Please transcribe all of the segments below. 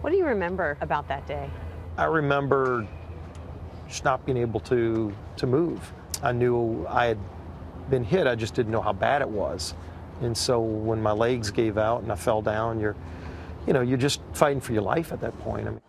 What do you remember about that day? I remember just not being able to move. I knew I had been hit, I just didn't know how bad it was. And so when my legs gave out and I fell down, you're just fighting for your life at that point. I mean,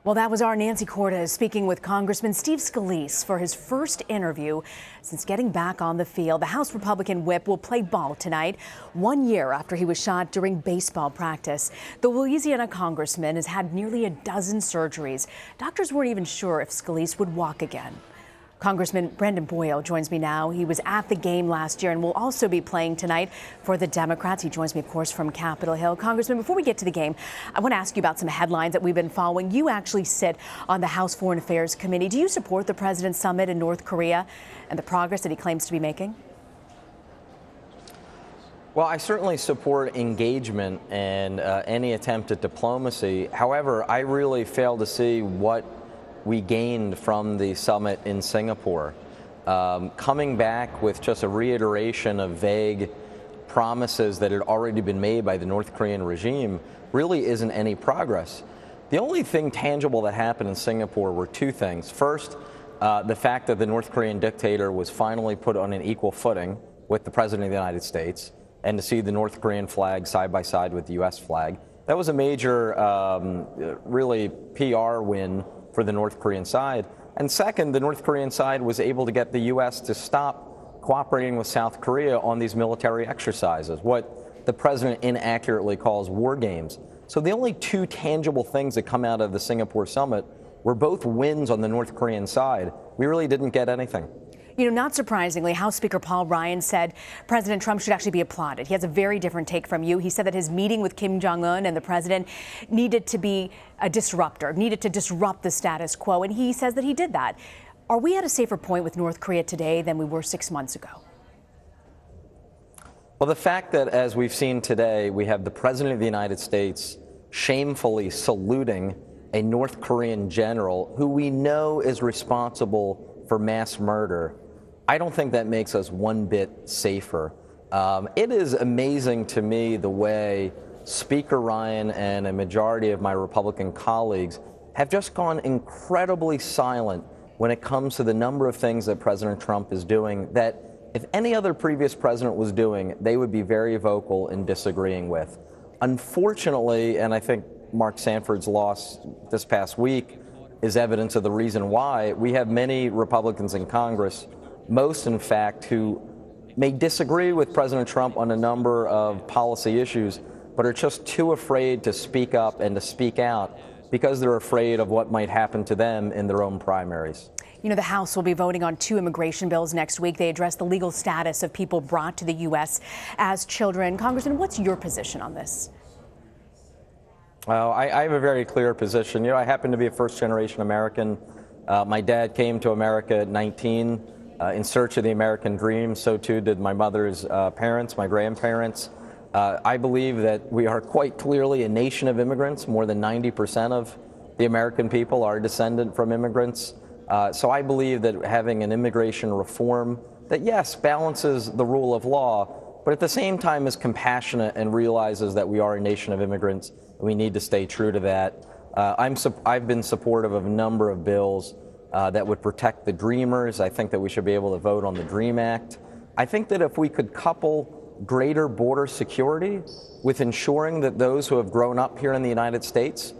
well, that was our Nancy Cortez speaking with Congressman Steve Scalise for his first interview since getting back on the field. The House Republican whip will play ball tonight, 1 year after he was shot during baseball practice. The Louisiana congressman has had nearly a dozen surgeries. Doctors weren't even sure if Scalise would walk again. Congressman Boyle joins me now. He was at the game last year and will also be playing tonight for the Democrats. He joins me, of course, from Capitol Hill. Congressman, before we get to the game, I want to ask you about some headlines that we've been following. You actually sit on the House Foreign Affairs Committee. Do you support the president's summit in North Korea and the progress that he claims to be making? Well, I certainly support engagement and any attempt at diplomacy. However, I really fail to see what we gained from the summit in Singapore. Coming back with just a reiteration of vague promises that had already been made by the North Korean regime really isn't any progress. The only thing tangible that happened in Singapore were two things. First, the fact that the North Korean dictator was finally put on an equal footing with the President of the United States, and to see the North Korean flag side by side with the U.S. flag. That was a major, really PR win for the North Korean side. And second, the North Korean side was able to get the U.S. to stop cooperating with South Korea on these military exercises, what the president inaccurately calls war games. So the only two tangible things that come out of the Singapore summit were both wins on the North Korean side. We really didn't get anything. You know, not surprisingly, House Speaker Paul Ryan said President Trump should actually be applauded. He has a very different take from you. He said that his meeting with Kim Jong-un and the president needed to be a disruptor, needed to disrupt the status quo, and he says that he did that. Are we at a safer point with North Korea today than we were 6 months ago? Well, the fact that, as we've seen today, we have the President of the United States shamefully saluting a North Korean general who we know is responsible for mass murder, I don't think that makes us one bit safer. It is amazing to me the way Speaker Ryan and a majority of my Republican colleagues have just gone incredibly silent when it comes to the number of things that President Trump is doing that if any other previous president was doing, they would be very vocal in disagreeing with. Unfortunately, and I think Mark Sanford's loss this past week is evidence of the reason why, we have many Republicans in Congress, most in fact, who may disagree with President Trump on a number of policy issues, but are just too afraid to speak up and to speak out because they're afraid of what might happen to them in their own primaries. You know, the House will be voting on 2 immigration bills next week. They address the legal status of people brought to the U.S. as children. Congressman, what's your position on this? Well, I have a very clear position. You know, I happen to be a first-generation American. My dad came to America at 19 in search of the American dream. So too did my mother's parents, my grandparents. I believe that we are quite clearly a nation of immigrants. More than 90% of the American people are descendant from immigrants. So I believe that having an immigration reform that, yes, balances the rule of law, but at the same time is compassionate and realizes that we are a nation of immigrants. We need to stay true to that. I've been supportive of a number of bills that would protect the Dreamers. I think that we should be able to vote on the DREAM Act. I think that if we could couple greater border security with ensuring that those who have grown up here in the United States,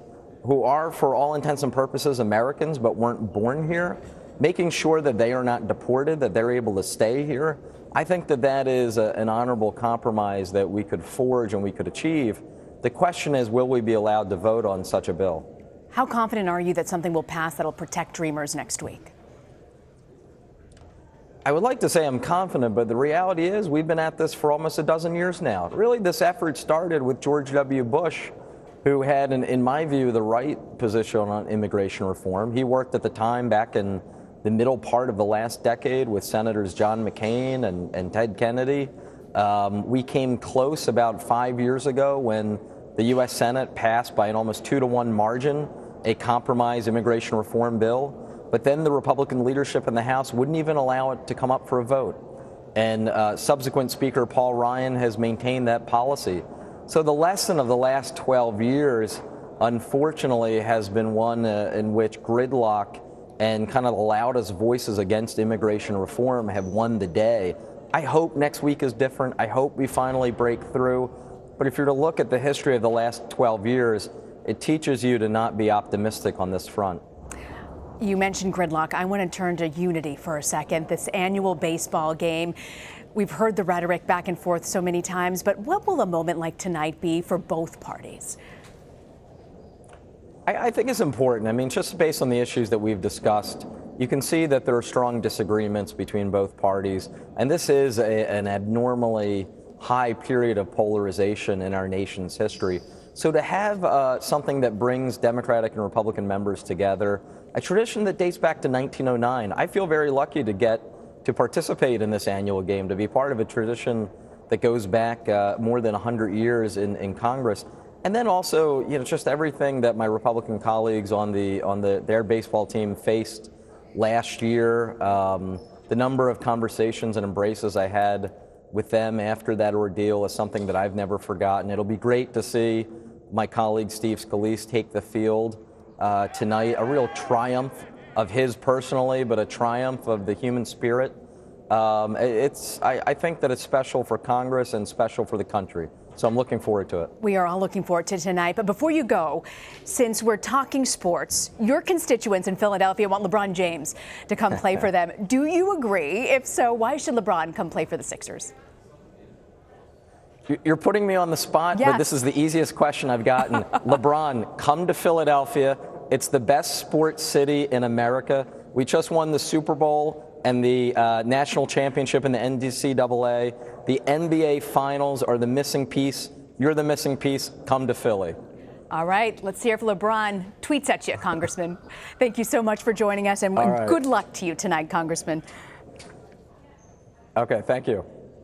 who are for all intents and purposes Americans but weren't born here, making sure that they are not deported, that they're able to stay here, I think that that is an honorable compromise that we could forge and we could achieve. The question is, will we be allowed to vote on such a bill? How confident are you that something will pass that will protect Dreamers next week? I would like to say I'm confident, but the reality is we've been at this for almost a dozen years now. Really, this effort started with George W. Bush, who had, in my view, the right position on immigration reform. He worked at the time back in the middle part of the last decade with Senators John McCain and Ted Kennedy. We came close about 5 years ago when the U.S. Senate passed by an almost 2-to-1 margin a compromise immigration reform bill, but then the Republican leadership in the House wouldn't even allow it to come up for a vote. And subsequent Speaker Paul Ryan has maintained that policy. So the lesson of the last 12 years unfortunately, has been one in which gridlock and kind of the loudest voices against immigration reform have won the day. I hope next week is different. I hope we finally break through. But if you're to look at the history of the last 12 years, it teaches you to not be optimistic on this front. You mentioned gridlock. I want to turn to unity for a second. This annual baseball game, we've heard the rhetoric back and forth so many times, but what will a moment like tonight be for both parties? I think it's important. I mean, just based on the issues that we've discussed, you can see that there are strong disagreements between both parties, and this is an abnormally high period of polarization in our nation's history. So to have something that brings Democratic and Republican members together, a tradition that dates back to 1909, I feel very lucky to get to participate in this annual game, to be part of a tradition that goes back more than 100 years in Congress. And then also, you know, just everything that my Republican colleagues on their baseball team faced last year, the number of conversations and embraces I had with them after that ordeal is something that I've never forgotten. It'll be great to see my colleague Steve Scalise take the field tonight, a real triumph of his personally, but a triumph of the human spirit. I think that it's special for Congress and special for the country. So I'm looking forward to it. We are all looking forward to tonight. But before you go, since we're talking sports, your constituents in Philadelphia want LeBron James to come play for them. Do you agree? If so, why should LeBron come play for the Sixers? You're putting me on the spot, yes. But this is the easiest question I've gotten. LeBron, come to Philadelphia. It's the best sports city in America. We just won the Super Bowl and the national championship in the NCAA. The NBA Finals are the missing piece. You're the missing piece. Come to Philly. All right, let's hear for LeBron. Tweets at you, Congressman. Thank you so much for joining us, and right. Good luck to you tonight, Congressman. Okay, thank you.